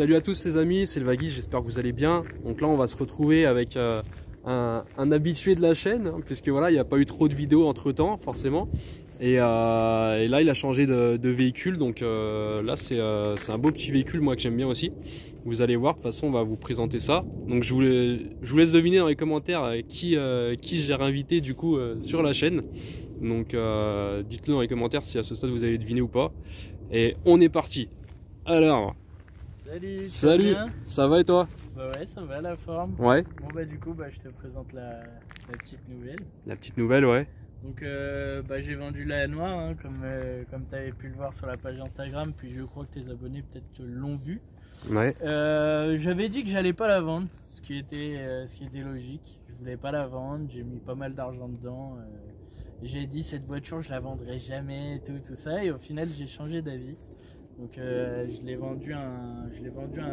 Salut à tous les amis, c'est le Vagis, j'espère que vous allez bien. Donc là on va se retrouver avec un habitué de la chaîne, hein, puisque voilà, il n'y a pas eu trop de vidéos entre temps forcément. Et là il a changé de véhicule, donc là c'est un beau petit véhicule moi que j'aime bien aussi. Vous allez voir, de toute façon on va vous présenter ça. Donc je vous laisse deviner dans les commentaires qui j'ai réinvité du coup sur la chaîne. Donc dites-le dans les commentaires si à ce stade vous avez deviné ou pas. Et on est parti. Alors... Salut, ça va et toi? Bah ouais, ça va la forme. Ouais. Bon bah du coup je te présente la petite nouvelle. La petite nouvelle, ouais. Donc j'ai vendu la noire hein, comme tu avais pu le voir sur la page Instagram, puis je crois que tes abonnés peut-être l'ont vu. Ouais. J'avais dit que j'allais pas la vendre, ce qui était logique. Je voulais pas la vendre, j'ai mis pas mal d'argent dedans. J'ai dit cette voiture je la vendrai jamais, tout ça, et au final j'ai changé d'avis. Donc je l'ai vendu à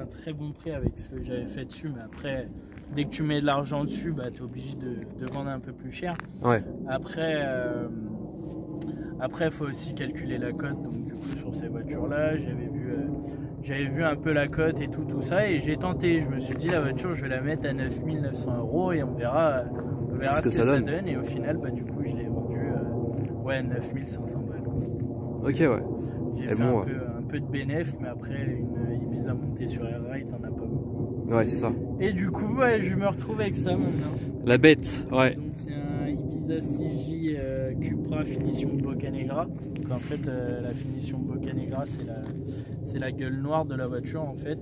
un très bon prix avec ce que j'avais fait dessus, mais après dès que tu mets de l'argent dessus, bah, tu es obligé de vendre un peu plus cher. Ouais. Après il faut aussi calculer la cote, donc du coup sur ces voitures là j'avais vu un peu la cote et tout ça, et j'ai tenté, je me suis dit la voiture je vais la mettre à 9 900 € et on verra ce que ça donne, et au final bah, du coup je l'ai vendu ouais, 9 500 balles quoi. Ok, ouais. J'ai fait un peu de bénéf, mais après une Ibiza montée sur Air Ride, t'en as pas beaucoup. Ouais, c'est ça. Et du coup, ouais, je me retrouve avec ça maintenant. La bête, ouais. Donc c'est un Ibiza 6J Cupra finition Boccanegra. Donc en fait, la finition Boccanegra, c'est la gueule noire de la voiture en fait.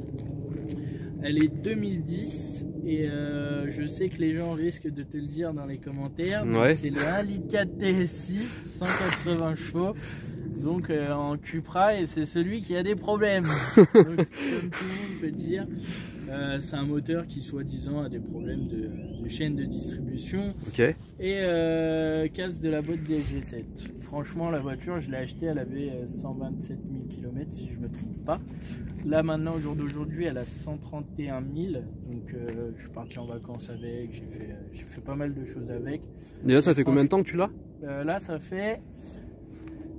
Elle est 2010 et je sais que les gens risquent de te le dire dans les commentaires. Ouais. C'est le 1,4 litre TSI, 180 chevaux. Donc en Cupra, et c'est celui qui a des problèmes. Donc, comme tout le monde peut dire, c'est un moteur qui soi-disant a des problèmes de chaîne de distribution. Ok. Et casse de la boîte DSG7. Franchement la voiture je l'ai achetée, elle avait 127 000 km si je me trompe pas. Là maintenant au jour d'aujourd'hui elle a 131 000. Donc je suis parti en vacances avec, j'ai fait pas mal de choses avec. Et là ça fait combien de temps que tu l'as? Là ça fait...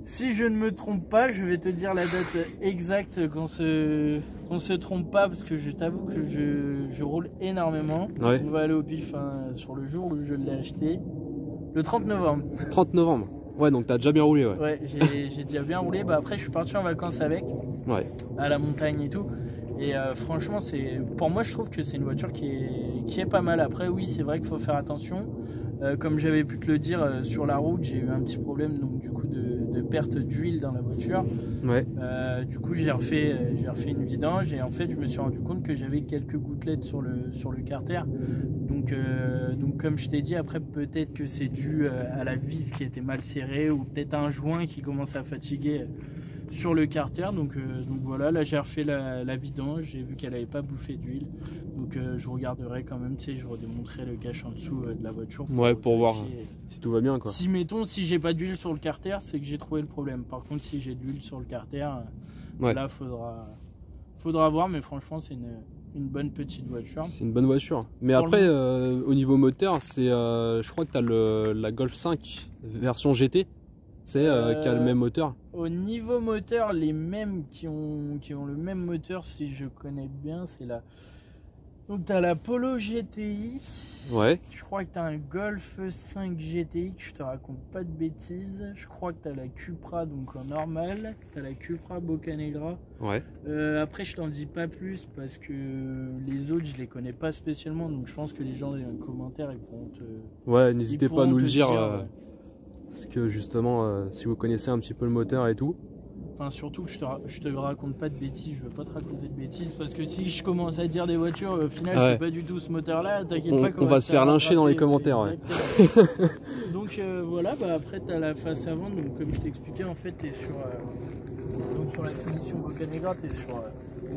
Si je ne me trompe pas, je vais te dire la date exacte qu'on se trompe pas, parce que je t'avoue que je roule énormément. Ouais. On va aller au pif hein, sur le jour où je l'ai acheté, le 30 novembre. 30 novembre. Ouais, donc t'as déjà bien roulé, ouais. Ouais, j'ai déjà bien roulé. Bah, après, je suis parti en vacances avec, Ouais. à la montagne et tout. Et franchement, pour moi, je trouve que c'est une voiture qui est pas mal. Après, oui, c'est vrai qu'il faut faire attention. Comme j'avais pu te le dire, sur la route, j'ai eu un petit problème donc, du coup, de perte d'huile dans la voiture. Ouais. Du coup, j'ai refait une vidange et en fait, je me suis rendu compte que j'avais quelques gouttelettes sur le carter. Donc comme je t'ai dit, après, peut-être que c'est dû à la vis qui était mal serrée ou peut-être à un joint qui commence à fatiguer sur le carter. Donc voilà, là j'ai refait la vidange, j'ai vu qu'elle n'avait pas bouffé d'huile. Donc je regarderai quand même, tu sais, je redémontrerai le cache en dessous de la voiture. Ouais, pour voir si tout va bien quoi. Si j'ai pas d'huile sur le carter, c'est que j'ai trouvé le problème. Par contre, si j'ai de l'huile sur le carter, ouais. Là faudra voir, mais franchement c'est une bonne petite voiture. C'est une bonne voiture. Mais pour après, au niveau moteur, je crois que tu as la Golf 5 version GT. C'est qui a le même moteur. Au niveau moteur, les mêmes qui ont le même moteur, si je connais bien, c'est la... Donc tu as la Polo GTI. Ouais. Je crois que tu as un Golf 5 GTI, que je te raconte pas de bêtises. Je crois que tu as la Cupra, donc en normal. Tu as la Cupra Boccanegra. Ouais. Après, je t'en dis pas plus parce que les autres, je les connais pas spécialement. Donc je pense que les gens dans les commentaires, ils pourront te... Ouais, n'hésitez pas à nous le dire. Ouais. Parce que justement, si vous connaissez un petit peu le moteur et tout. Enfin, surtout que je te raconte pas de bêtises, je veux pas te raconter de bêtises, parce que si je commence à dire des voitures, au final, ouais. C'est pas du tout ce moteur-là, t'inquiète pas qu'on on va se faire lyncher dans les commentaires. Ouais. Donc voilà, bah, après t'as la face avant, donc comme je t'expliquais, en fait, t'es sur la finition Boccanegra, t'es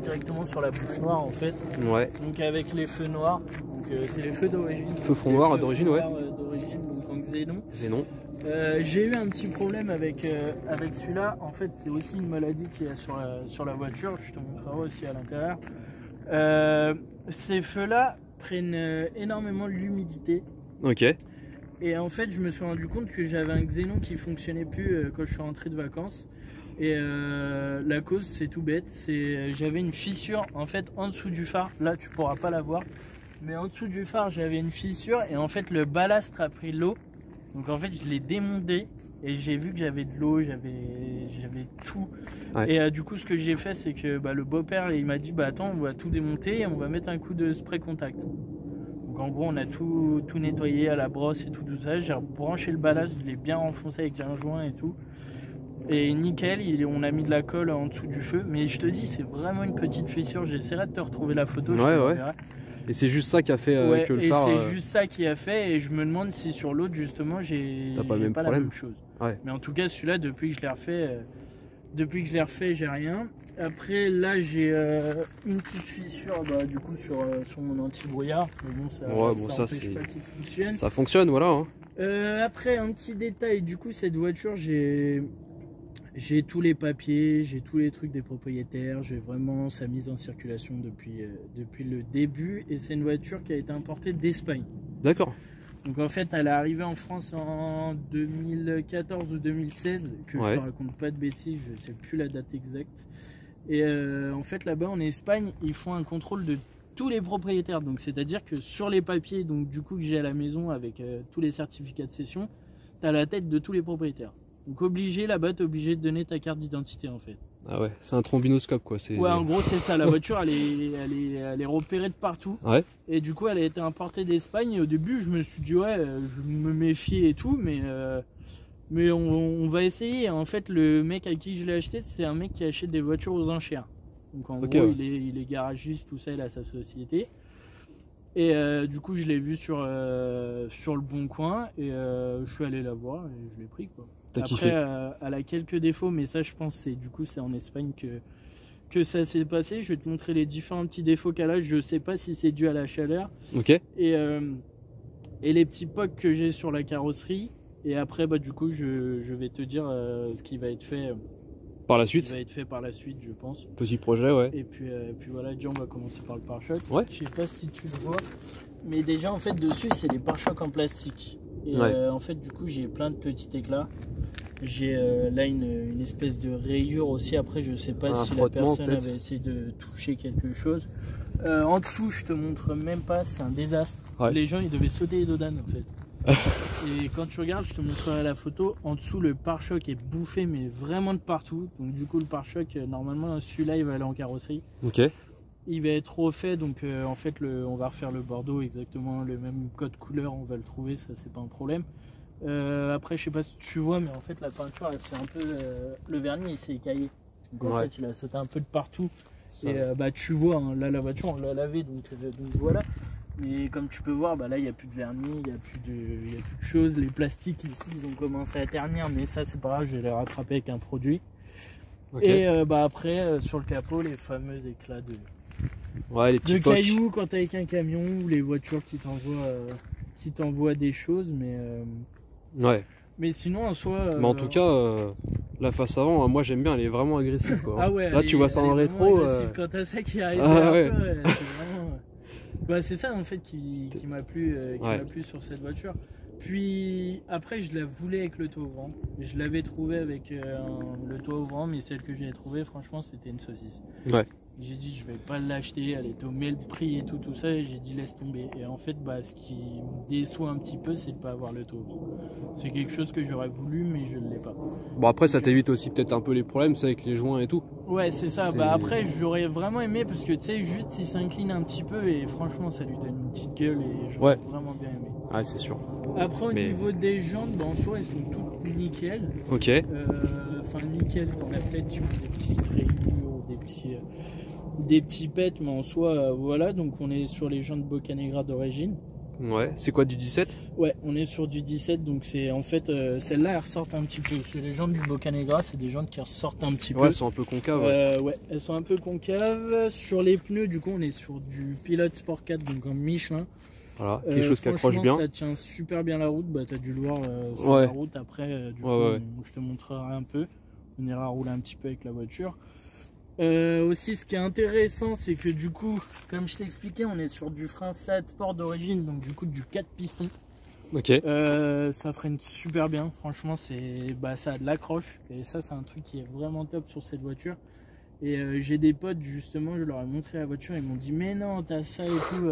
directement sur la bouche noire en fait. Ouais. Donc avec les feux noirs, donc c'est les feux d'origine. Feux fond noir d'origine, ouais. D'origine, donc en xénon. Xénon. J'ai eu un petit problème avec celui-là. En fait, c'est aussi une maladie qu'il y a sur la voiture. Je te montrerai aussi à l'intérieur. Ces feux-là prennent énormément l'humidité. Ok. Et en fait, je me suis rendu compte que j'avais un xénon qui fonctionnait plus quand je suis rentré de vacances. Et la cause, c'est tout bête, j'avais une fissure en fait en dessous du phare. Là, tu pourras pas la voir, mais en dessous du phare, j'avais une fissure et en fait le ballast a pris l'eau. Donc en fait, je l'ai démonté et j'ai vu que j'avais de l'eau, j'avais tout. Ouais. Et du coup, ce que j'ai fait, c'est que le beau-père, il m'a dit attends, on va tout démonter et on va mettre un coup de spray contact. Donc en gros, on a tout nettoyé à la brosse et tout ça. J'ai branché le ballast, je l'ai bien renfoncé avec un joint et tout. Et nickel, on a mis de la colle en dessous du feu. Mais je te dis, c'est vraiment une petite fissure. J'essaierai de te retrouver la photo. Ouais. Et c'est juste ça qui a fait que le phare... Et c'est juste ça qui a fait. Et je me demande si sur l'autre, justement, j'ai pas la même chose. Ouais. Mais en tout cas, celui-là, depuis que je l'ai refait, j'ai rien. Après, là, j'ai une petite fissure du coup sur mon anti-brouillard. Mais bon, ça empêche pas qu'il fonctionne. Ça fonctionne, voilà. Hein. Après, un petit détail, du coup, cette voiture, j'ai tous les papiers, j'ai tous les trucs des propriétaires, j'ai vraiment sa mise en circulation depuis le début. Et c'est une voiture qui a été importée d'Espagne. D'accord. Donc en fait, elle est arrivée en France en 2014 ou 2016, que je te raconte pas de bêtises, je sais plus la date exacte. Et en fait, là-bas en Espagne, ils font un contrôle de tous les propriétaires. Donc c'est-à-dire que sur les papiers, donc du coup que j'ai à la maison avec tous les certificats de cession, tu as la tête de tous les propriétaires. Donc obligé, là-bas, tu es obligé de donner ta carte d'identité en fait. Ah ouais, c'est un trombinoscope quoi. Ouais, en gros c'est ça, la voiture elle est repérée de partout. Ouais. Et du coup elle a été importée d'Espagne et au début je me suis dit ouais, je me méfiais et tout, mais on va essayer. En fait le mec à qui je l'ai acheté, c'est un mec qui achète des voitures aux enchères. Donc en gros il est garagiste, tout ça, il a sa société. Et du coup je l'ai vu sur le Bon Coin et je suis allé la voir et je l'ai pris quoi. Après, elle a quelques défauts, mais ça, je pense, c'est en Espagne que ça s'est passé. Je vais te montrer les différents petits défauts qu'elle a. Je sais pas si c'est dû à la chaleur. Ok. Et les petits pocs que j'ai sur la carrosserie. Et après, du coup, je vais te dire ce qui va être fait par la suite. Ce qui va être fait par la suite, je pense. Petit projet, ouais. Et puis voilà, déjà, on va commencer par le pare-choc. Ouais. Je sais pas si tu le vois, mais déjà, en fait, dessus, c'est des pare-chocs en plastique. Et en fait, du coup, j'ai plein de petits éclats. J'ai là une espèce de rayure aussi. Après, je sais pas si la personne avait essayé de toucher quelque chose. En dessous, je te montre même pas, c'est un désastre. Ouais. Les gens, ils devaient sauter les dodanes en fait. Et quand tu regardes, je te montrerai la photo. En dessous, le pare-choc est bouffé, mais vraiment de partout. Donc, du coup, le pare-choc, normalement, celui-là, il va aller en carrosserie. Ok. Il va être refait, donc en fait on va refaire le bordeaux exactement le même code couleur, on va le trouver, ça c'est pas un problème. Après je sais pas si tu vois, mais en fait la peinture c'est un peu le vernis il s'est écaillé, donc en fait il a sauté un peu de partout. Ça. Et tu vois hein, là la voiture on l'a lavée donc voilà, mais comme tu peux voir là il n'y a plus de vernis, il n'y a plus de choses, les plastiques ici ils ont commencé à ternir, mais ça c'est pas grave, je vais les rattraper avec un produit. Okay. Et après sur le capot les fameux éclats les petits cailloux quand t'es avec un camion ou les voitures qui t'envoient des choses, mais sinon en soi mais en tout cas la face avant moi j'aime bien, elle est vraiment agressive quoi. Ah ouais, là tu vois ça en rétro quand t'as ça qui arrive derrière toi, c'est vraiment c'est ça en fait qui m'a plu sur cette voiture. Puis après je la voulais avec le toit ouvrant, je l'avais trouvé avec le toit ouvrant, mais celle que j'ai trouvée franchement c'était une saucisse. J'ai dit je vais pas l'acheter, elle était au même prix et tout ça, et j'ai dit laisse tomber. Et en fait ce qui me déçoit un petit peu, c'est de pas avoir le toit ouvrant. C'est quelque chose que j'aurais voulu mais je ne l'ai pas. Bon après ça t'évite aussi peut-être un peu les problèmes, c'est avec les joints et tout. Ouais c'est ça, après j'aurais vraiment aimé parce que tu sais juste il s'incline un petit peu et franchement ça lui donne une petite gueule et j'aurais vraiment bien aimé. Ouais c'est sûr. Après au niveau des jantes, en soi elles sont toutes nickel. Ok. Enfin nickel, on a peut-être des petites rayures, des petits pets, mais en soi voilà, donc on est sur les jantes Boccanegra d'origine. Ouais, c'est quoi du 17? Ouais, on est sur du 17, donc c'est en fait celles-là elles ressortent un petit peu. C'est les jantes du Boccanegra, c'est des jantes qui ressortent un petit peu. Ouais, elles sont un peu concaves. Ouais, elles sont un peu concaves. Sur les pneus, du coup, on est sur du Pilot Sport 4, donc en Michelin. Voilà, quelque chose qui accroche bien. Ça tient super bien la route, t'as dû le voir sur la route. Après, du coup, je te montrerai un peu. On ira rouler un petit peu avec la voiture. Aussi ce qui est intéressant c'est que du coup comme je t'ai expliqué on est sur du frein SAD Sport d'origine, donc du coup du 4 pistons. Ok. Ça freine super bien, franchement ça a de l'accroche et ça c'est un truc qui est vraiment top sur cette voiture. Et j'ai des potes justement, je leur ai montré la voiture, ils m'ont dit mais non t'as ça et tout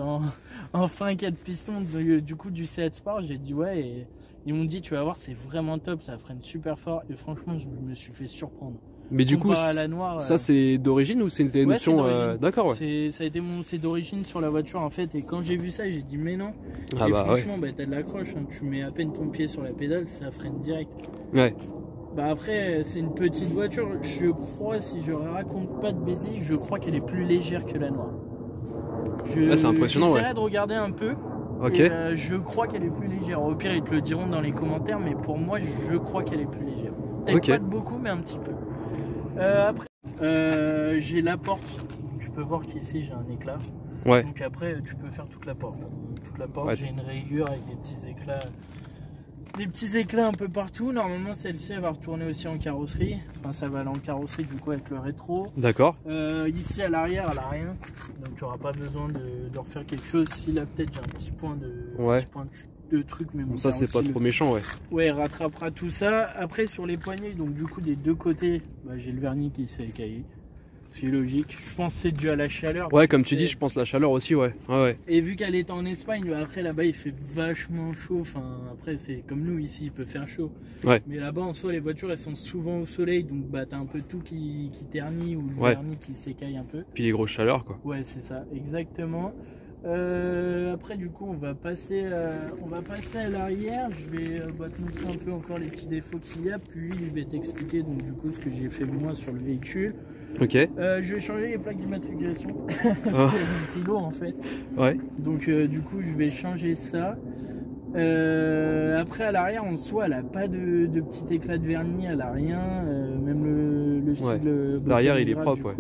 en fin 4 pistons du coup du C4 Sport. J'ai dit ouais et ils m'ont dit tu vas voir c'est vraiment top, ça freine super fort et franchement je me suis fait surprendre. Mais du coup, à la noire, ça c'est d'origine ou c'est une option d'accord, ouais. C'est d'origine sur la voiture en fait. Et quand j'ai vu ça, j'ai dit mais non. Ah et bah franchement, bah, t'as de l'accroche. Hein, tu mets à peine ton pied sur la pédale, ça freine direct. Ouais. Bah après, c'est une petite voiture. Je crois, si je raconte pas de bêtises, je crois qu'elle est plus légère que la noire. C'est impressionnant, ouais. J'essaierai de regarder un peu. Ok. Et, je crois qu'elle est plus légère. Au pire, ils te le diront dans les commentaires, mais pour moi, je crois qu'elle est plus légère. Peut-être pas de beaucoup, mais un petit peu. Après, j'ai la porte. Tu peux voir qu'ici j'ai un éclat. Ouais. Donc après, tu peux faire toute la porte. Toute la porte, ouais. J'ai une rayure avec des petits éclats. Des petits éclats un peu partout. Normalement, celle-ci, elle va retourner aussi en carrosserie. Enfin, ça va aller en carrosserie du coup avec le rétro. D'accord. Ici, à l'arrière, elle a rien. Donc, tu n'auras pas besoin de refaire quelque chose. Si là, peut-être, j'ai un petit point de truc, mais bon, ça c'est pas trop méchant, ouais. Ouais, il rattrapera tout ça. Après sur les poignées, donc du coup des deux côtés, bah, j'ai le vernis qui s'est écaillé. C'est logique. Je pense que c'est dû à la chaleur. Ouais, comme tu dis, je pense la chaleur aussi, ouais. Ouais. Et vu qu'elle est en Espagne, bah, après là-bas il fait vachement chaud. Enfin, après c'est comme nous ici, il peut faire chaud. Ouais. Mais là-bas en soi, les voitures elles sont souvent au soleil, donc bah t'as un peu tout qui ternit ou le vernis qui s'écaille un peu. Puis les grosses chaleurs, quoi. Ouais, c'est ça, exactement. Après du coup on va passer à l'arrière. Je vais te montrer un peu encore les petits défauts qu'il y a, puis je vais t'expliquer donc du coup ce que j'ai fait moi sur le véhicule. Ok. Je vais changer les plaques d'immatriculation parce que c'est lourd en fait. Ouais. Donc du coup je vais changer ça. Après à l'arrière en soi elle a pas de petit éclat de vernis, elle a rien, même le sigle l'arrière il est propre,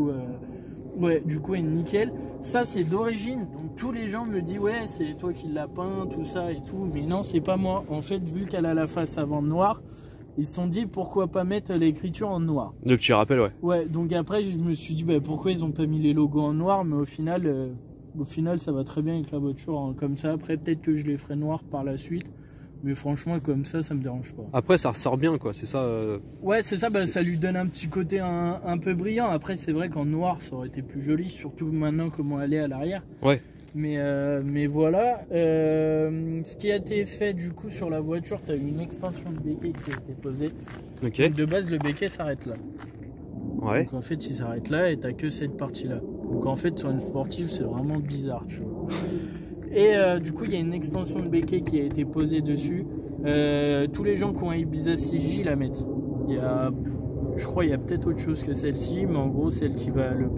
ouais, du coup, elle est nickel. Ça, c'est d'origine. Donc, tous les gens me disent, ouais, c'est toi qui l'as peint, tout ça et tout. Mais non, c'est pas moi. En fait, vu qu'elle a la face avant noire, ils se sont dit, pourquoi pas mettre l'écriture en noir. Le petit rappel, ouais. Ouais, donc après, je me suis dit, bah, pourquoi ils ont pas mis les logos en noir. Mais au final, ça va très bien avec la voiture hein, comme ça. Après, peut-être que je les ferai noirs par la suite. Mais franchement, comme ça me dérange pas. Après, ça ressort bien, quoi, c'est ça. Ouais, c'est ça, ça lui donne un petit côté un peu brillant. Après, c'est vrai qu'en noir, ça aurait été plus joli, surtout maintenant comment elle est à l'arrière. Ouais. Mais voilà. Ce qui a été fait du coup sur la voiture, tu as une extension de béquet qui a été posée. Ok. Donc, de base, le béquet s'arrête là. Ouais. Donc en fait, il s'arrête là et tu que cette partie-là. Donc en fait, sur une sportive, c'est vraiment bizarre, tu vois. Et du coup, il y a une extension de béquet qui a été posée dessus. Tous les gens qui ont un Ibiza 6J la mettent. Je crois qu'il y a peut-être autre chose que celle-ci, mais en gros, celle qui va le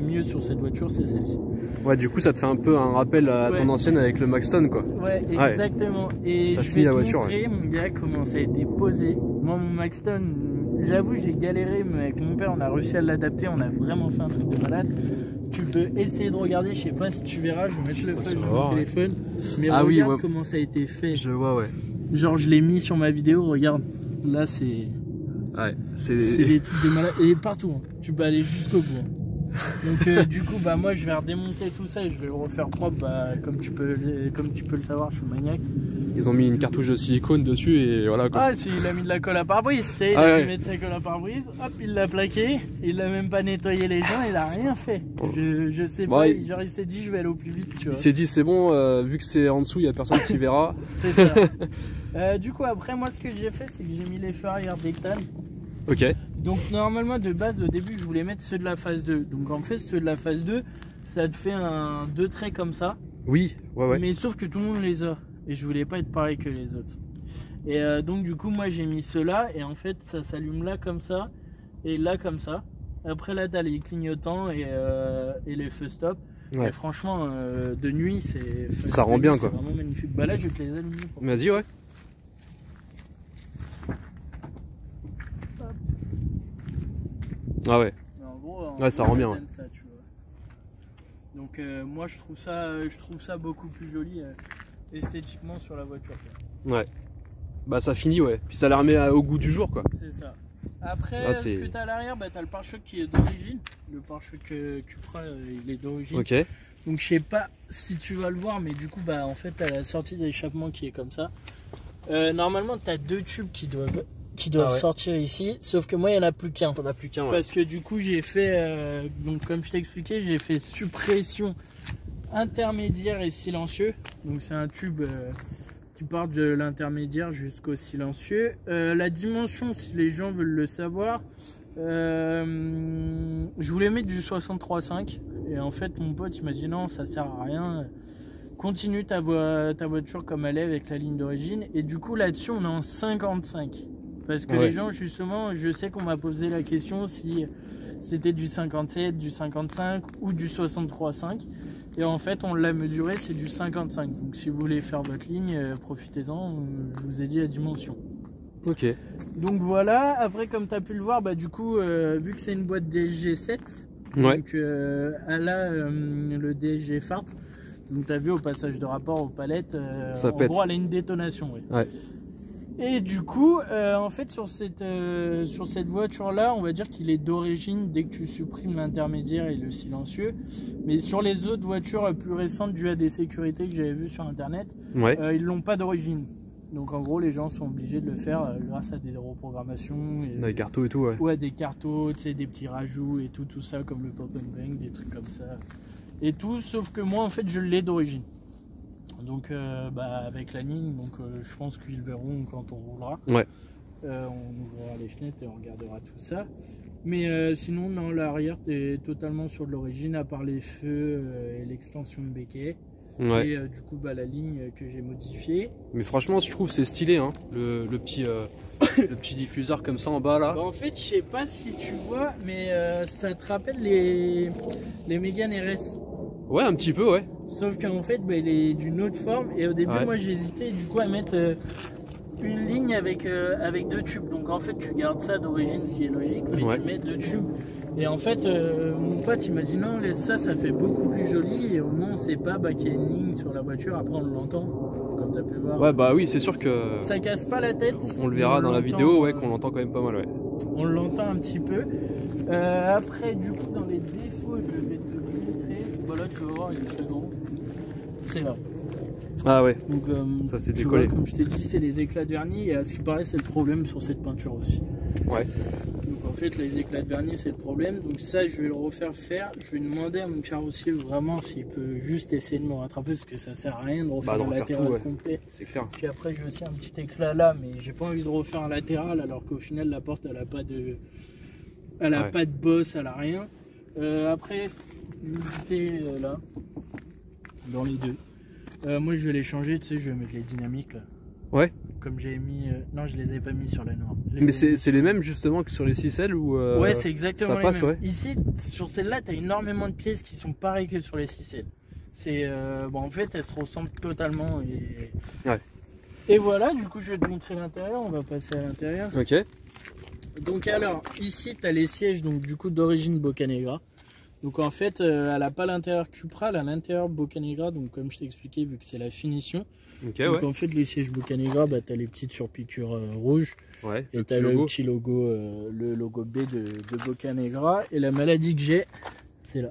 mieux sur cette voiture, c'est celle-ci. Ouais, du coup, ça te fait un peu un rappel à ton ancienne avec le Maxton, quoi. Ouais, exactement. Et ça je finit vais la te voiture. montrer, mon gars, comment ça a été posé. Moi, mon Maxton, j'avoue, j'ai galéré, mais avec mon père, on a réussi à l'adapter. On a vraiment fait un truc de malade. Tu peux essayer de regarder, je sais pas si tu verras, je vais mettre le flash sur mon téléphone. Mais regarde comment ça a été fait. Je vois, ouais. Genre, je l'ai mis sur ma vidéo, regarde. Là, c'est. Ouais, c'est des trucs de malade. Et partout, hein. Tu peux aller jusqu'au bout. Hein. Donc, du coup, bah, moi, je vais redémonter tout ça et je vais le refaire propre. Bah, comme tu peux le savoir, je suis maniaque. Ils ont mis une cartouche de silicone dessus et voilà quoi. Ah si, il a mis de la colle à pare-brise, il a dû mettre sa colle à pare-brise, hop, il l'a plaqué, il l'a même pas nettoyé les gens, il a rien fait. Je sais pas, genre il s'est dit je vais aller au plus vite, tu vois. Il s'est dit c'est bon, vu que c'est en dessous, il y a personne qui verra. C'est ça. Du coup après moi ce que j'ai fait c'est que j'ai mis les feux arrière Bectane. Ok. Donc normalement de base au début je voulais mettre ceux de la phase 2. Donc en fait ceux de la phase 2, ça te fait un 2 traits comme ça. Oui, ouais. Mais sauf que tout le monde les a. Et je voulais pas être pareil que les autres. Et donc du coup moi j'ai mis ceux-là et en fait ça s'allume là comme ça et là comme ça. Après là t'as les clignotants et les feux stop. Ouais. Et franchement de nuit ça rend bien quoi. C'est vraiment magnifique. Bah là je vais te les allumer. Vas-y ouais. Ah ouais. Mais en gros, ouais ça rend bien. Ça, tu vois. Donc moi je trouve ça beaucoup plus joli. Esthétiquement sur la voiture. Ouais. Bah ça finit ouais. Puis ça la remet au goût du jour quoi. C'est ça. Après ce que tu as à l'arrière, bah, tu as le pare-choc qui est d'origine. Le pare-choc que tu prends il est d'origine. Ok. Donc je sais pas si tu vas le voir, mais du coup bah en fait t'as la sortie d'échappement qui est comme ça. Normalement t'as 2 tubes qui doivent sortir ici, sauf que moi il n'y en a plus qu'un. T'en as plus qu'un, ouais. Parce que du coup j'ai fait, donc comme je t'ai expliqué, j'ai fait suppression intermédiaire et silencieux. Donc c'est un tube qui part de l'intermédiaire jusqu'au silencieux. La dimension, si les gens veulent le savoir, je voulais mettre du 63,5 et en fait mon pote il m'a dit non, ça sert à rien, continue ta voiture comme elle est avec la ligne d'origine. Et du coup là-dessus on est en 55 parce que les gens, justement, je sais qu'on m'a posé la question si c'était du 57, du 55 ou du 63,5. Et en fait, on l'a mesuré, c'est du 55. Donc si vous voulez faire votre ligne, profitez-en, je vous ai dit la dimension. Ok. Donc voilà, après comme tu as pu le voir, bah, du coup, vu que c'est une boîte DSG7, donc elle a le DSG Fart. Donc tu as vu au passage de rapport aux palettes, ça en pète. gros elle a une détonation. Ouais. Et du coup, en fait, sur cette voiture-là, on va dire qu'il est d'origine dès que tu supprimes l'intermédiaire et le silencieux. Mais sur les autres voitures plus récentes, dues à des sécurités que j'avais vues sur Internet, ils l'ont pas d'origine. Donc en gros, les gens sont obligés de le faire grâce à des reprogrammations. Des cartos et tout, ouais. Ouais, des cartos, tu sais, des petits rajouts et tout ça, comme le pop and bang, des trucs comme ça. Et tout, sauf que moi, en fait, je l'ai d'origine. Donc avec la ligne, donc je pense qu'ils verront quand on roulera. Ouais. On ouvrira les fenêtres et on regardera tout ça. Mais sinon, non, l'arrière t'es totalement sur de l'origine, à part les feux et l'extension de béquet. Ouais. Et du coup la ligne que j'ai modifiée. Mais franchement, je trouve c'est stylé, hein, le petit diffuseur comme ça en bas là. Bah, en fait, je sais pas si tu vois, mais ça te rappelle les Mégane RS. Ouais, un petit peu, ouais. Sauf qu'en fait, bah, il est d'une autre forme. Et au début, moi, j'ai hésité du coup à mettre une ligne avec 2 tubes. Donc en fait, tu gardes ça d'origine, ce qui est logique, mais tu mets 2 tubes. Et en fait, mon pote, il m'a dit non, laisse ça, ça fait beaucoup plus joli. Et au moins, on sait pas qu'il y a une ligne sur la voiture. Après, on l'entend, comme tu as pu le voir. Ouais, bah oui, c'est sûr que ça casse pas la tête. On le verra dans la vidéo, ouais, qu'on l'entend quand même pas mal, ouais. On l'entend un petit peu. Après, du coup, dans les défauts, je vais te montrer. Voilà, tu vas voir, il est second. C'est là. Ah ouais. Donc, ça s'est décollé. Vois, comme je t'ai dit, c'est les éclats de vernis. Et à ce qui paraît, c'est le problème sur cette peinture aussi. Ouais. Donc en fait, les éclats de vernis, c'est le problème. Donc ça, je vais le refaire faire. Je vais demander à mon carrossier vraiment s'il peut juste essayer de me rattraper, parce que ça sert à rien de refaire un latéral complet. C'est clair. Puis après, j'ai aussi un petit éclat là, mais j'ai pas envie de refaire un latéral, alors qu'au final, la porte, elle a pas de, pas de bosse, elle a rien. Après, l'unité là, dans les deux. Moi, je vais les changer, tu sais, je vais mettre les dynamiques là. Ouais. Comme j'avais mis. Non, je les avais pas mis sur la noire. Mais c'est les mêmes justement que sur les 6L ou ouais, c'est exactement ça passe, les mêmes. Ouais. Ici, sur celle-là, tu as énormément de pièces qui sont pareilles que sur les 6L. C'est bon, en fait, elles se ressemblent totalement. Et voilà, du coup, je vais te montrer l'intérieur. On va passer à l'intérieur. Ok. Donc alors, ici, tu as les sièges, donc du coup d'origine Boccanegra. Donc en fait, elle n'a pas l'intérieur Cupra, elle a l'intérieur Boccanegra. Donc comme je t'ai expliqué, vu que c'est la finition. Okay, donc en fait, les sièges Boccanegra, bah, tu as les petites surpiqûres rouges. Ouais, et tu as le petit logo, le logo B de Boccanegra. Et la maladie que j'ai, c'est là.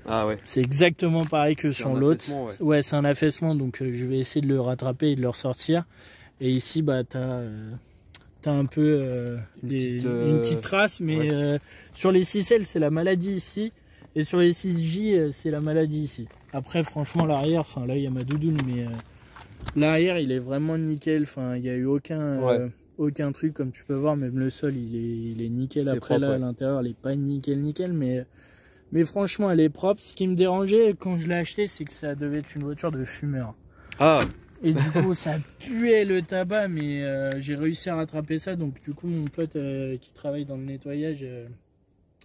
Ah ouais. C'est exactement pareil que sur l'autre. Ouais, c'est un affaissement, donc je vais essayer de le rattraper et de le ressortir. Et ici, bah, tu as un peu une petite trace, mais sur les 6L, c'est la maladie ici. Et sur les 6J, c'est la maladie ici. Après, franchement, l'arrière, enfin là, il y a ma doudoune, mais l'arrière, il est vraiment nickel. Enfin, il n'y a eu aucun truc, comme tu peux voir, même le sol, il est nickel. Après, propre, là, à l'intérieur, elle n'est pas nickel, mais franchement, elle est propre. Ce qui me dérangeait quand je l'ai acheté, c'est que ça devait être une voiture de fumeur. Ah. Et du coup, ça puait le tabac, mais j'ai réussi à rattraper ça. Donc, du coup, mon pote qui travaille dans le nettoyage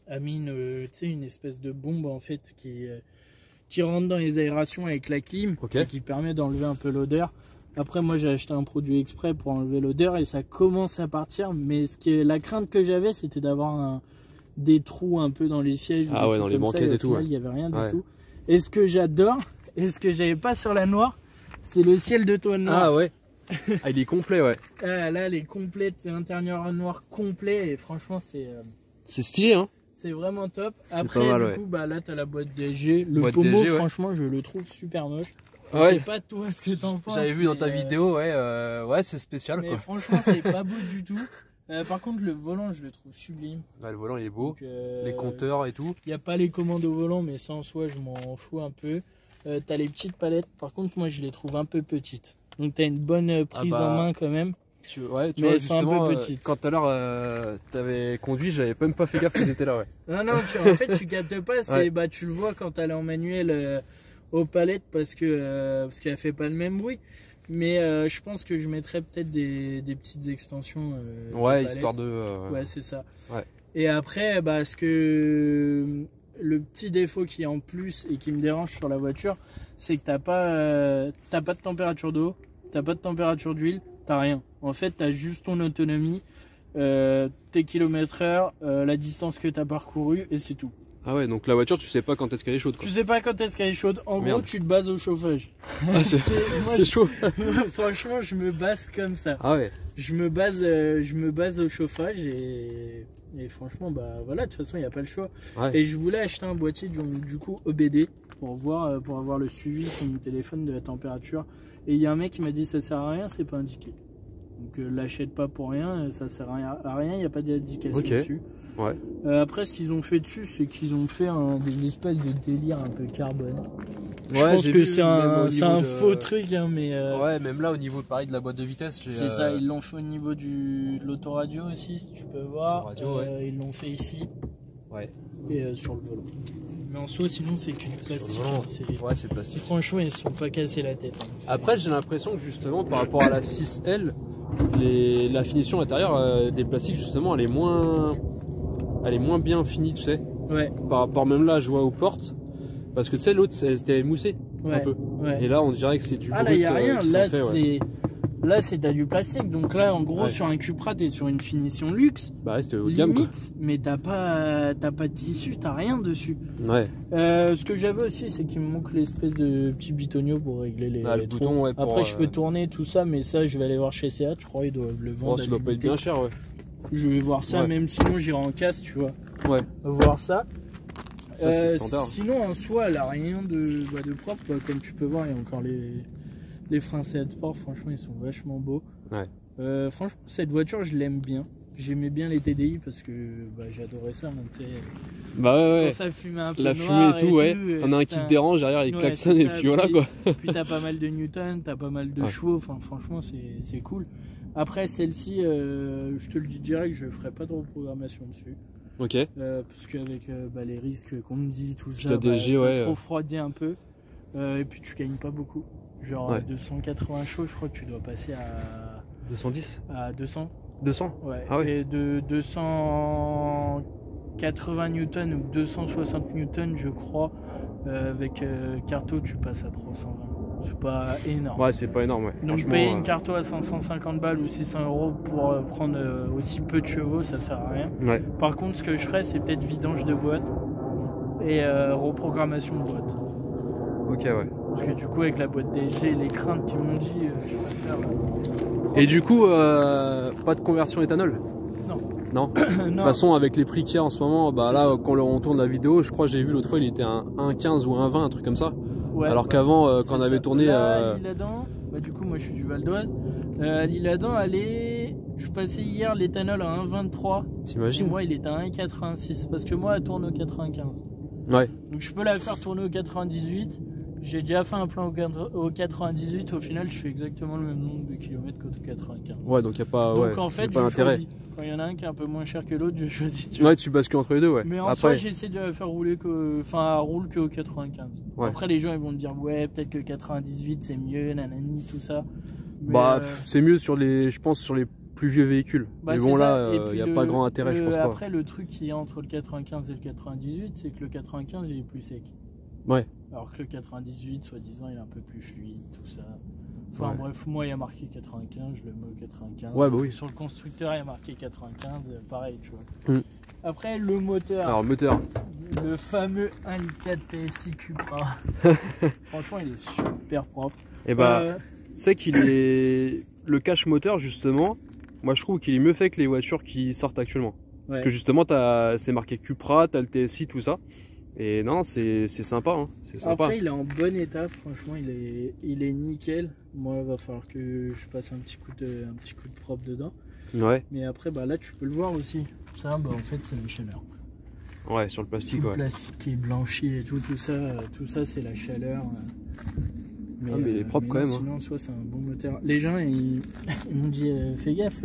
a mis une espèce de bombe en fait qui rentre dans les aérations avec la clim et qui permet d'enlever un peu l'odeur. Après, moi, j'ai acheté un produit exprès pour enlever l'odeur et ça commence à partir. Mais la crainte que j'avais, c'était d'avoir des trous un peu dans les sièges. Ah ouais, dans les banquettes et tout. Il n'y avait rien du tout. Et ce que j'adore, et ce que j'avais pas sur la noire, c'est le ciel de toile noire. Ah ouais. Ah, il est complet, ouais. Là, elle est complète, c'est intérieur noir complet et franchement, c'est stylé, hein. C'est vraiment top. C'est Après, pas mal, du ouais. coup, bah là, t'as la boîte DSG. Le Boîte pommeau, DSG, ouais. franchement, je le trouve super moche. Je Ouais. sais pas toi ce que t'en penses. J'avais vu dans mais, ta vidéo, ouais, c'est spécial mais quoi. franchement, c'est pas beau du tout. Par contre, le volant, je le trouve sublime. Ouais, le volant il est beau, Donc, les compteurs et tout. Il n'y a pas les commandes au volant, mais ça en soi, je m'en fous un peu. T'as les petites palettes. Par contre, moi, je les trouve un peu petites. Donc, t'as une bonne prise en main quand même. Ouais, tu Mais vois, elles sont un justement, peu petites. quand tout à l'heure t'avais conduit, j'avais même pas fait gaffe qu'ils étaient là, ouais. Non, en fait, tu captes pas. Ouais. Bah, tu le vois quand t'as en manuel aux palettes parce qu'elle fait pas le même bruit. Mais je pense que je mettrais peut-être des petites extensions. Ouais, de histoire palettes. de. Ouais, c'est ça. Ouais. Et après, bah, le petit défaut qui est en plus et qui me dérange sur la voiture, c'est que t'as pas de température d'eau, t'as pas de température d'huile, t'as rien. En fait, t'as juste ton autonomie, tes km/h, la distance que t'as parcourue et c'est tout. Ah ouais, donc la voiture, tu sais pas quand est-ce qu'elle est chaude quoi. Tu sais pas quand est-ce qu'elle est chaude. En Merde. gros, tu te bases au chauffage. Ah, c'est Moi, c'est chaud. franchement, je me base comme ça. Ah ouais. Je me base au chauffage et franchement, bah voilà, de toute façon, il n'y a pas le choix. Ouais. Et je voulais acheter un boîtier du coup OBD pour avoir le suivi sur mon téléphone de la température. Et il y a un mec qui m'a dit ça sert à rien, c'est pas indiqué. Donc l'achète pas pour rien, ça sert à rien, il n'y a pas d'indication dessus. Ouais. Après, ce qu'ils ont fait dessus, c'est qu'ils ont fait des espèces de délire un peu carbone. Je Ouais, pense j'ai que vu, c'est même un au niveau de- faux truc, hein, mais Ouais, même là au niveau pareil de la boîte de vitesse, c'est ça. Ils l'ont fait au niveau de l'autoradio aussi, si tu peux voir. Autoradio, ouais. Ils l'ont fait ici Ouais. et sur le volant. Mais en soi, sinon, c'est que du plastique. volant. Hein, Ouais, c'est plastique. franchement, ils se sont pas cassés la tête. Hein. Après, j'ai l'impression que justement par rapport à la 6L, la finition intérieure des plastiques justement, elle est moins bien finie, tu sais. Ouais, Par rapport même là, je vois aux portes, parce que tu sais l'autre, c'était moussé un ouais, peu. ouais. Et là, on dirait que c'est du Ah brut là, il n'y a rien. qu'ils Là, ont fait, ouais. t'as du plastique. Donc là, en gros, Ouais. sur un Cupra, t'es sur une finition luxe. Bah ouais, c'était haut de gamme quoi. Limite, mais t'as pas de tissu, t'as rien dessus. Ouais. Ce que j'avais aussi, c'est qu'il me manque l'espèce de petit bitonio pour régler les Ah, le trous. bouton, ouais, pour, Après, je peux tourner tout ça, mais ça, je vais aller voir chez Seat. Je crois ils doivent le vendre. Oh, ça doit pas être bien cher, ouais. Je vais voir ça, Ouais. même sinon j'irai en casse, tu vois. Ouais. Voir ça. Ça, c'est standard. Sinon, en soi, elle a rien de propre. Bah, comme tu peux voir, il y a encore les freins Seat Sport. Franchement, ils sont vachement beaux. Ouais. Franchement, cette voiture, je l'aime bien. J'aimais bien les TDI parce que bah, j'adorais ça. Donc, tu sais, Bah ouais, quand ça fumait un peu la noir fumée et tout, ouais. T'en as un qui putain. te dérange derrière, il Ouais, klaxonne c'est et ça, puis voilà quoi. Puis t'as pas mal de newtons, t'as pas mal de Ouais. chevaux, enfin franchement c'est cool. Après celle-ci, je te le dis direct, je ferai pas de reprogrammation dessus. Ok. Parce qu'avec les risques qu'on me dit, tout Puis ça, la DG, faut ouais. te refroidir un peu. Et puis tu gagnes pas beaucoup. Genre Ouais. 280 chevaux, je crois que tu dois passer 210 à 200. 200 Ouais. Ah ouais. Et de 280 newtons ou 260 newtons, je crois, avec Carto, tu passes à 320. C'est pas énorme. Ouais, c'est pas énorme, ouais. Donc Franchement, payer une Carto à 550 balles ou 600 euros pour prendre aussi peu de chevaux, ça sert à rien. Ouais. Par contre, ce que je ferais, c'est peut-être vidange de boîte et reprogrammation de boîte. Ok, ouais. Parce que du coup, avec la boîte DG, les craintes qu'ils m'ont dit, je préfère. Et du coup, pas de conversion éthanol? Non. Non. De toute Non. façon, avec les prix qu'il y a en ce moment, bah là, quand on tourne la vidéo, je crois que j'ai vu l'autre fois, il était un 1,15 ou un 20, un truc comme ça. Ouais, Alors bah, qu'avant, c'est quand on ça. avait tourné. Là, à l'Isle-Adam, bah, du coup, moi je suis du Val d'Oise. À l'Isle-Adam, je passais hier l'éthanol à 1,23. Et T'imagines? moi, il est à 1,86. Parce que moi, elle tourne au 95. Ouais. Donc je peux la faire tourner au 98. J'ai déjà fait un plan au 98. Au final, je fais exactement le même nombre de kilomètres qu'au 95. Ouais, donc y a pas. Donc Ouais, en c'est fait, pas je l'intérêt. choisis. Quand il y en a un qui est un peu moins cher que l'autre, je choisis. Tu vois. Ouais, tu bascules entre les deux, ouais. Mais en soi, Après, j'essaie de la faire rouler elle roule qu'au 95. Ouais. Après, les gens ils vont me dire, ouais, peut-être que 98 c'est mieux, nanani, tout ça. Mais, bah, c'est mieux sur les, je pense, sur les plus vieux véhicules. bah, Mais c'est bon, ça. là, Et il puis n'y a pas grand intérêt, je pense pas. Après, le truc qui est entre le 95 et le 98, c'est que le 95 il est plus sec. Ouais. Alors que le 98, soi-disant, il est un peu plus fluide, tout ça. Enfin Ouais. bref, moi il y a marqué 95, je le mets au 95. Ouais, bah oui. Sur le constructeur, il y a marqué 95, pareil, tu vois. Mm. Après, le moteur. Alors, moteur. Le fameux 1.4 TSI Cupra. Franchement, il est super propre. Et bah, tu sais qu'il est. Le cache moteur, justement, moi je trouve qu'il est mieux fait que les voitures qui sortent actuellement. Parce que justement, c'est marqué Cupra, tu as le TSI, tout ça. Et non, c'est sympa, hein. C'est sympa. Après, il est en bon état, franchement, il est nickel. Moi, il va falloir que je passe un petit coup de propre dedans. Ouais. Mais après, bah, là, tu peux le voir aussi. Ça, bah, en fait, c'est la chaleur. Ouais, sur le plastique, tout le plastique qui est blanchi et tout ça, c'est la chaleur. Mais il est propre quand même. Sinon, soit c'est un bon moteur. Les gens, ils m'ont dit, fais gaffe,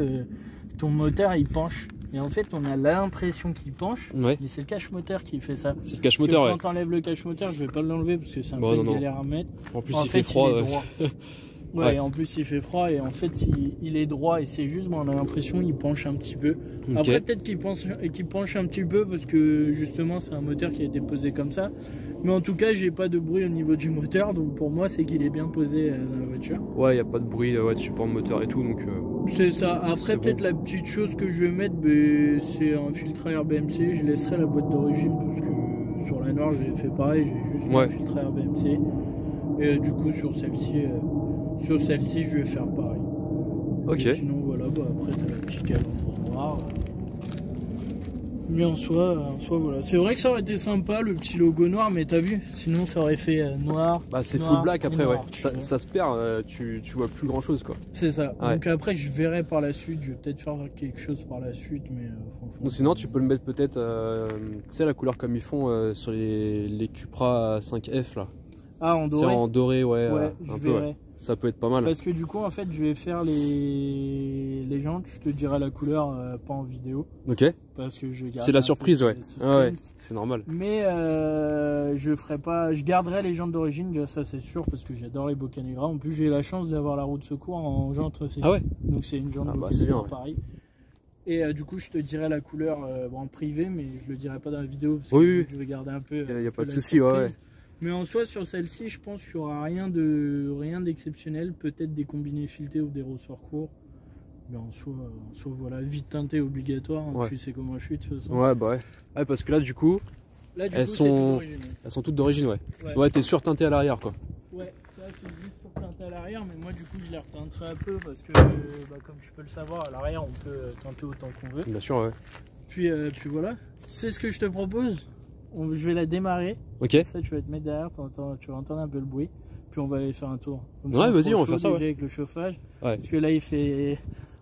ton moteur, il penche. Et en fait, on a l'impression qu'il penche, mais c'est le cache moteur qui fait ça. C'est le cache moteur, ouais. Quand t'enlèves le cache moteur, je vais pas l'enlever parce que c'est un peu galère à mettre. En plus, il fait froid. Ouais, en plus il fait froid et en fait il est droit et c'est juste, on a l'impression qu'il penche un petit peu. Après peut-être qu'il penche un petit peu parce que justement c'est un moteur qui a été posé comme ça. Mais en tout cas j'ai pas de bruit au niveau du moteur, donc pour moi c'est qu'il est bien posé dans la voiture. Ouais, il n'y a pas de bruit de support moteur et tout, donc c'est ça. Après peut-être la petite chose que je vais mettre, c'est un filtre à air BMC. Je laisserai la boîte d'origine parce que sur la noire j'ai fait pareil, j'ai juste mis un filtre à air BMC. Et du coup sur celle-ci je vais faire pareil. Ok. Et sinon voilà, bah, après t'as la petite calandre noire. Mais en soi voilà. C'est vrai que ça aurait été sympa le petit logo noir, mais t'as vu, sinon ça aurait fait noir. Bah c'est full black après, noir, ça se perd, tu vois plus grand chose quoi. C'est ça. Ouais. Donc après je verrai par la suite, je vais peut-être faire quelque chose par la suite, mais franchement. Ou sinon tu peux le mettre peut-être, tu sais la couleur comme ils font sur les Cupra 5F là. Ah, en doré. C'est en doré, ouais je un peu, verrai. Ça peut être pas mal. Parce que du coup, en fait, je vais faire les jantes. Je te dirai la couleur, pas en vidéo. Ok. Parce que je garde. C'est la surprise, ouais. Ouais, c'est normal. Mais je ferai pas. Je garderai les jantes d'origine, déjà ça c'est sûr, parce que j'adore les Boccanegra. En plus, j'ai eu la chance d'avoir la roue de secours en jante aussi. Ah ouais. Donc c'est une jante Boccanegra pareil. Et du coup, je te dirai la couleur en privé, mais je le dirai pas dans la vidéo parce que je vais garder un peu. Il n'y a pas de souci, ouais. Mais en soi, sur celle-ci, je pense qu'il n'y aura rien d'exceptionnel. Peut-être des combinés filetés ou des ressorts courts. Mais en soi voilà, vite teinté obligatoire. Hein, tu sais comment je suis de toute façon. Ouais, bah ouais. Parce que là, du coup, elles sont toutes d'origine, ouais. T'es surteinté à l'arrière, quoi. Ouais, ça c'est juste surteinté à l'arrière. Mais moi, du coup, je les reteinterai un peu parce que, comme tu peux le savoir, à l'arrière, on peut teinter autant qu'on veut. Bien sûr, ouais. Puis voilà. C'est ce que je te propose. Je vais la démarrer. Ok. Ça, tu vas te mettre derrière, tu vas entendre un peu le bruit. Puis on va aller faire un tour. Donc, ouais, vas-y, on va faire ça. Avec le chauffage. Ouais. Parce que là, il fait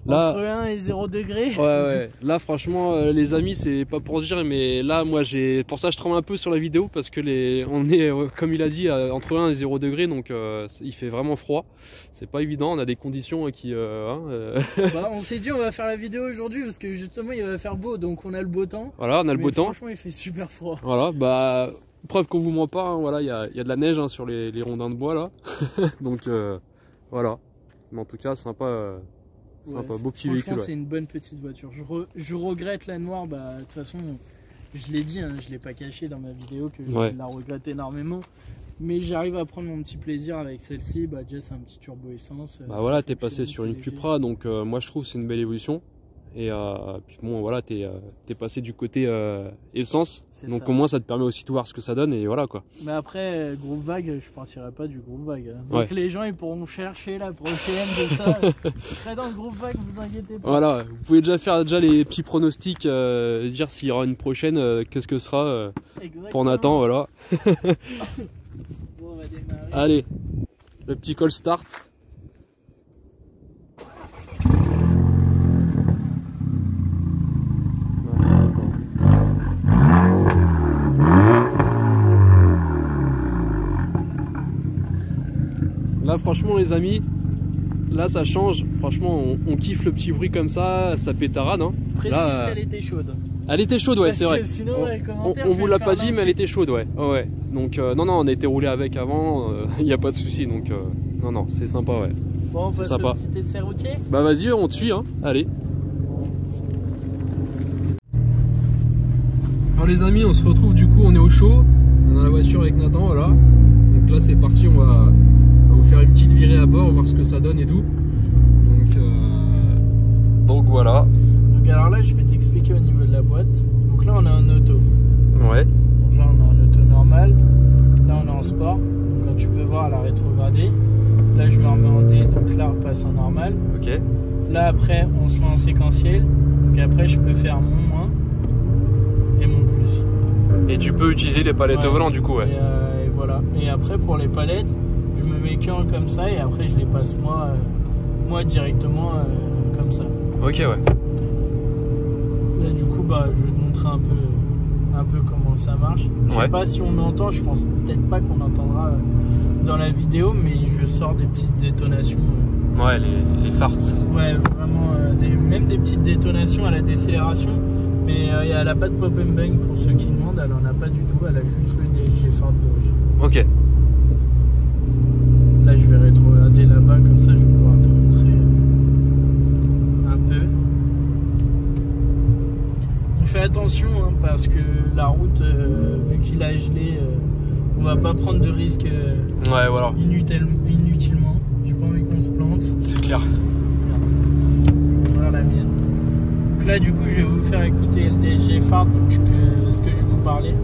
entre 1 et 0 degrés. Ouais. Là, franchement, les amis, c'est pas pour dire, mais là, moi, pour ça, je tremble un peu sur la vidéo parce que on est, comme il a dit, entre 1 et 0 degrés, donc il fait vraiment froid. C'est pas évident. On a des conditions qui. Bah, on s'est dit, on va faire la vidéo aujourd'hui parce que justement, il va faire beau, donc on a le beau temps. Voilà, on a le beau temps. Franchement, il fait super froid. Voilà, bah. Preuve qu'on vous ment pas, hein, voilà, il y a de la neige sur les rondins de bois là. Donc voilà. Mais en tout cas, sympa, beau petit véhicule. Franchement, c'est une bonne petite voiture. Je regrette la noire, de toute façon, je l'ai dit, hein, je l'ai pas caché dans ma vidéo que je la regrette énormément. Mais j'arrive à prendre mon petit plaisir avec celle-ci. Déjà, c'est un petit turbo essence. Bah voilà, t'es passé sur une Cupra, donc moi je trouve que c'est une belle évolution. Et puis bon, voilà, t'es passé du côté essence, donc au moins ça te permet aussi de voir ce que ça donne et voilà quoi. Mais après, groupe vague, je partirai pas du groupe vague. Donc les gens ils pourront chercher la prochaine de ça. Je serai dans le groupe vague, vous inquiétez pas. Voilà, vous pouvez déjà faire les petits pronostics, dire s'il y aura une prochaine, qu'est-ce que ce sera pour Nathan, voilà. Bon, on va démarrer. Allez, le petit call start. Là franchement les amis, là ça change, franchement on kiffe le petit bruit comme ça pétarade hein. Précise qu'elle était chaude. Elle était chaude, ouais, c'est vrai. Sinon, on vous l'a pas dit mais elle était chaude, ouais. Donc non on a été roulé avec avant, il n'y a pas de souci, donc non c'est sympa, ouais. Bon, on passe au petit essai routier. Bah vas-y, on te suit hein, allez. Alors les amis, on se retrouve du coup, on est au chaud, on a la voiture avec Nathan, voilà. Donc là c'est parti, on va vous faire une petite virée à bord, voir ce que ça donne et tout. Donc voilà. Donc alors là je vais t'expliquer au niveau de la boîte. Donc là on est en auto. Ouais. Donc là on est en auto normal. Là on est en sport. Donc quand tu peux voir la rétrogradée. Là je me remets en D, donc là on passe en normal. Ok. Là après on se met en séquentiel. Donc après je peux faire mon moins. Et tu peux utiliser les palettes au volant du coup, ouais. Et voilà. Et après pour les palettes, je me mets qu'un comme ça et après je les passe moi directement comme ça. Ok, ouais. Et du coup, bah, je vais te montrer un peu comment ça marche. Je sais pas si on entend, je pense peut-être pas qu'on entendra dans la vidéo, mais je sors des petites détonations. Ouais, les farts. Ouais, vraiment, même des petites détonations à la décélération. Mais elle a pas de pop and bang pour ceux qui demandent, elle en a pas du tout, elle a juste le DSG fart d'origine. Ok. Là, je vais rétrograder là-bas, comme ça je vais pouvoir te montrer un peu. On fait attention hein, parce que la route, vu qu'il a gelé, on va pas prendre de risques ouais, voilà. inutilement. J'ai pas envie qu'on se plante. C'est clair. Je vais ouvrir la mienne. Donc là, du coup, je vais vous faire écouter le DSG fart, donc ce que je vous parlais,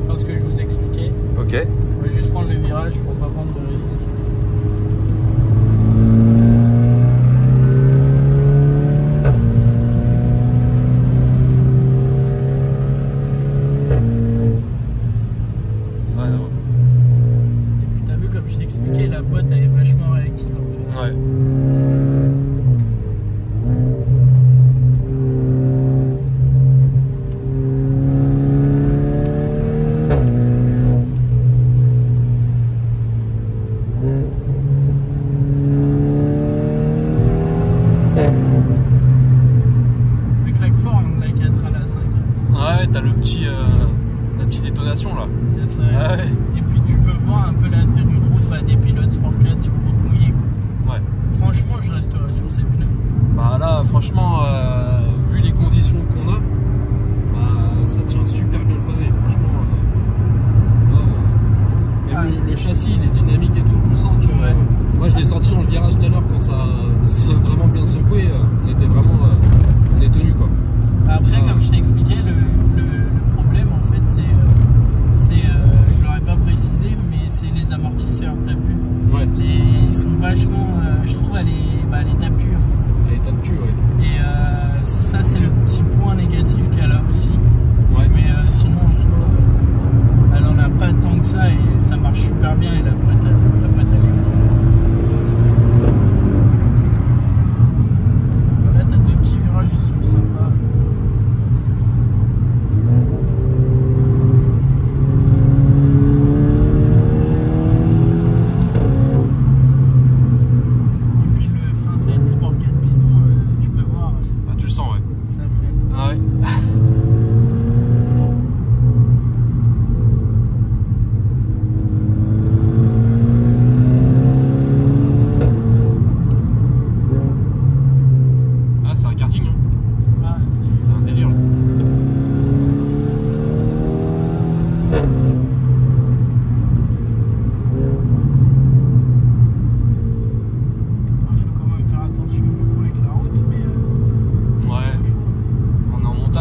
enfin ce que je vous expliquais. Ok. On va juste prendre le virage pour pas prendre de risques. La boîte elle est vachement réactive en fait. Ouais. Elle claque fort hein, la 4 à la 5. Ouais, t'as la petite détonation là. C'est ça. Ah ouais. Et puis tu peux voir un peu la tenue de route des pilotes Sport 4 sur route mouillée. Ouais. Franchement, je resterai sur ces pneus. Bah là, franchement, vu les conditions qu'on a, bah, ça tient super bien le pavé. Franchement, le châssis, il est dynamique et tout. Je sens que moi, je l'ai senti dans le virage tout à l'heure quand ça a vraiment bien secoué. On était vraiment, on est tenu quoi. Après, comme je t'ai expliqué, le problème en fait, c'est je l'aurais pas précisé, mais c'est les amortisseurs. T'as vu? Ouais. Ils sont vachement, je trouve, les tape-cul. Les tape-cul, ouais. Et ça, c'est le petit point négatif qu'elle a aussi. Ouais. Mais sinon, en soi, elle en a pas tant que ça et ça marche super bien. Et la boîte elle est ouf. Là, t'as deux petits virages, ils sont sympas.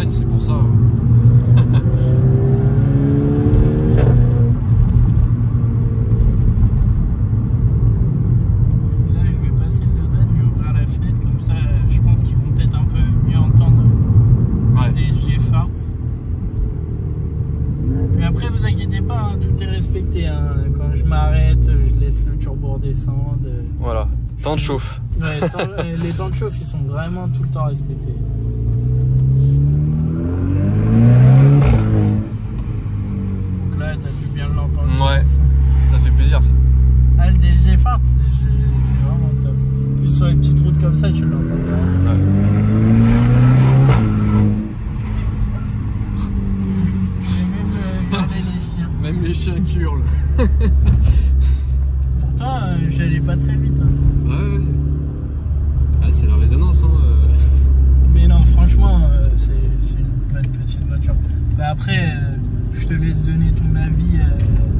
C'est pour ça. Là, je vais passer le Dodan, je vais ouvrir la fenêtre, comme ça, je pense qu'ils vont peut-être un peu mieux entendre des DSG farts. Mais après, vous inquiétez pas, hein, tout est respecté. Hein. Quand je m'arrête, je laisse le turbo redescendre. Voilà, temps de chauffe. Ouais, les temps de chauffe, ils sont vraiment tout le temps respectés. Donc là, t'as dû bien l'entendre. Ouais, ça fait plaisir ça. Ah, le DSG fart, c'est vraiment top. En plus, sur les petites routes comme ça, tu l'entends bien. Ouais. J'ai même gardé les chiens. Même les chiens qui hurlent. Pourtant, j'allais pas très vite. Hein. Ouais. Ah, c'est la résonance. Hein. Mais non, franchement, c'est une bonne petite voiture. Bah après, je te laisse donner ton avis,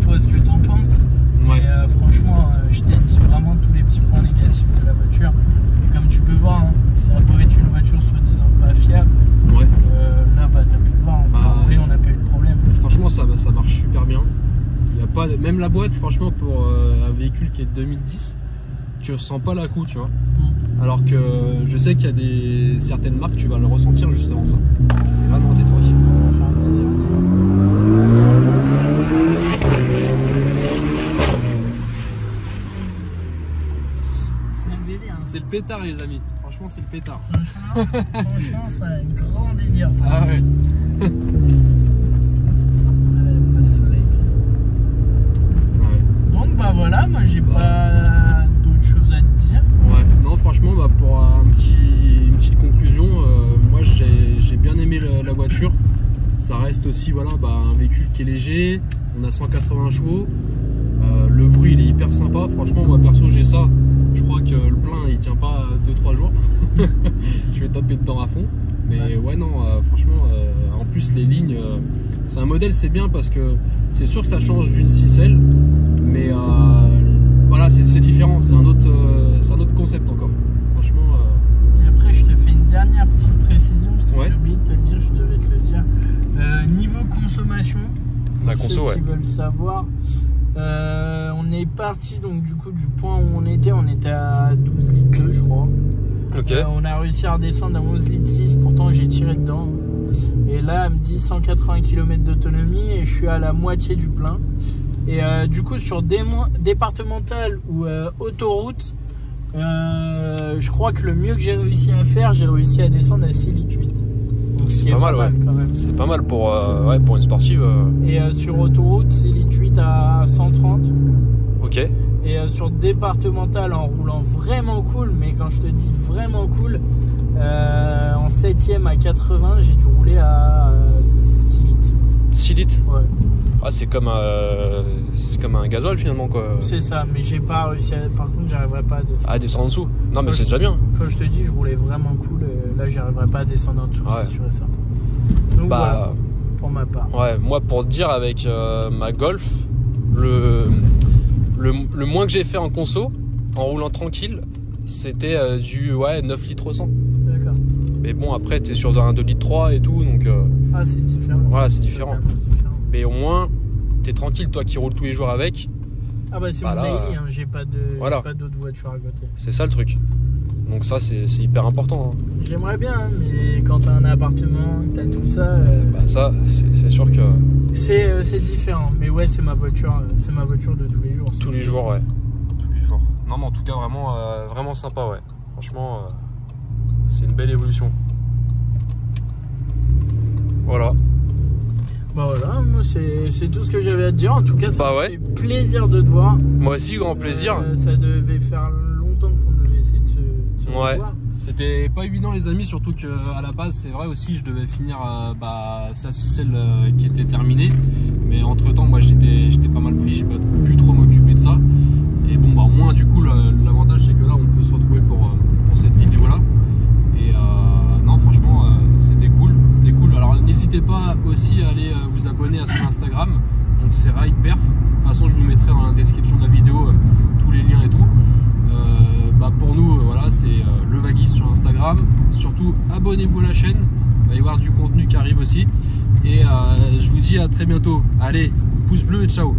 toi, ce que t'en penses. Ouais. Et franchement, je t'ai dit vraiment tous les petits points négatifs de la voiture. Et comme tu peux voir, hein, ça peut être une voiture soi-disant pas fiable. Ouais. Là, bah, t'as pu le voir, on n'a pas eu de problème. Franchement, ça marche super bien. Il y a pas, même la boîte, franchement, pour un véhicule qui est de 2010, tu ressens pas la coup, tu vois. Alors que je sais qu'il y a certaines marques, tu vas le ressentir juste avant ça. Et là, non, t'es tranquille. pétard les amis, franchement c'est le pétard. Franchement c'est un grand délire ça. Ah ouais. Le soleil. Ouais. Donc bah voilà, moi j'ai pas d'autres choses à te dire. Ouais, non franchement bah, pour une petite conclusion, moi j'ai bien aimé la voiture. Ça reste aussi voilà, bah, un véhicule qui est léger, on a 180 chevaux, le bruit il est hyper sympa, franchement moi perso j'ai ça, je crois que le plein il tient pas 2-3 jours, je vais taper dedans à fond, mais ouais non franchement en plus les lignes, c'est un modèle c'est bien parce que c'est sûr que ça change d'une 6L, mais voilà c'est différent, c'est un autre concept encore, franchement. Et après je te fais une dernière petite précision, parce que Ouais. j'ai oublié de te le dire, je devais te le dire. Niveau consommation, La pour conso, ceux ouais. qui veulent savoir, on est parti donc du coup du point où on était à 12 litres 2 je crois. Ok. On a réussi à redescendre à 11 litres 6, pourtant j'ai tiré dedans. Et là elle me dit 180 km d'autonomie et je suis à la moitié du plein. Et du coup sur départemental ou autoroute, je crois que le mieux que j'ai réussi à faire, j'ai réussi à descendre à 6 litres 8. Donc, ce qui est pas mal, ouais. quand même. C'est pas mal pour une sportive. Et sur autoroute, 6 litres 8 à 130. Ok. Et sur départemental en roulant vraiment cool, mais quand je te dis vraiment cool, en 7ème à 80, j'ai dû rouler à 6 litres. 6 litres. Ouais, Ah, c'est comme un gasoil finalement quoi. c'est ça, mais j'ai pas réussi à... Par contre, j'arriverai pas à descendre. À descendre en dessous. Non mais Ouais, c'est déjà bien. Quand je te dis, je roulais vraiment cool, là, j'arriverai pas à descendre en dessous, Ouais. c'est sûr et certain. Donc voilà, Bah pour ma part. ouais, moi pour te dire avec ma Golf, le moins que j'ai fait en conso, en roulant tranquille, c'était du 9 litres 100. D'accord. Mais bon après t'es sur un 2 litres 3 et tout donc Ah, c'est différent. voilà c'est différent. Totalement différent. Mais au moins t'es tranquille toi qui roules tous les jours avec, Ah bah c'est Bah mon là, daily, hein, j'ai pas voilà. d'autres voitures à côté. c'est ça le truc. Donc ça c'est hyper important. Hein. J'aimerais bien, hein, mais quand t'as un appartement, que t'as tout ça, Bah ça c'est sûr que c'est différent. Mais ouais, c'est ma voiture de tous les jours. tous les jours ouais. Tous les jours. Non mais en tout cas vraiment sympa ouais. Franchement c'est une belle évolution. Voilà. Bah voilà, moi c'est tout ce que j'avais à te dire. En tout cas, ça Bah m'a ouais. fait plaisir de te voir. Moi aussi grand plaisir. Ça devait faire longtemps qu'on devait essayer de se Ouais. revoir. C'était pas évident les amis, surtout qu'à la base c'est vrai aussi je devais finir sa 6L qui était terminée. Mais entre temps moi j'étais pas mal pris, j'ai pas pu trop m'occuper de ça. Et bon bah au moins du coup l'avantage c'est que là on peut se retrouver pour cette vidéo là. Et non franchement c'était cool. Alors n'hésitez pas aussi à aller vous abonner à son Instagram. Donc c'est RidePerf. De toute façon je vous mettrai dans la description de la vidéo tous les liens et tout. Pour nous voilà c'est le Vaguis sur Instagram. Surtout abonnez-vous à la chaîne. Il va y avoir du contenu qui arrive aussi. Et je vous dis à très bientôt. Allez, pouce bleu et ciao.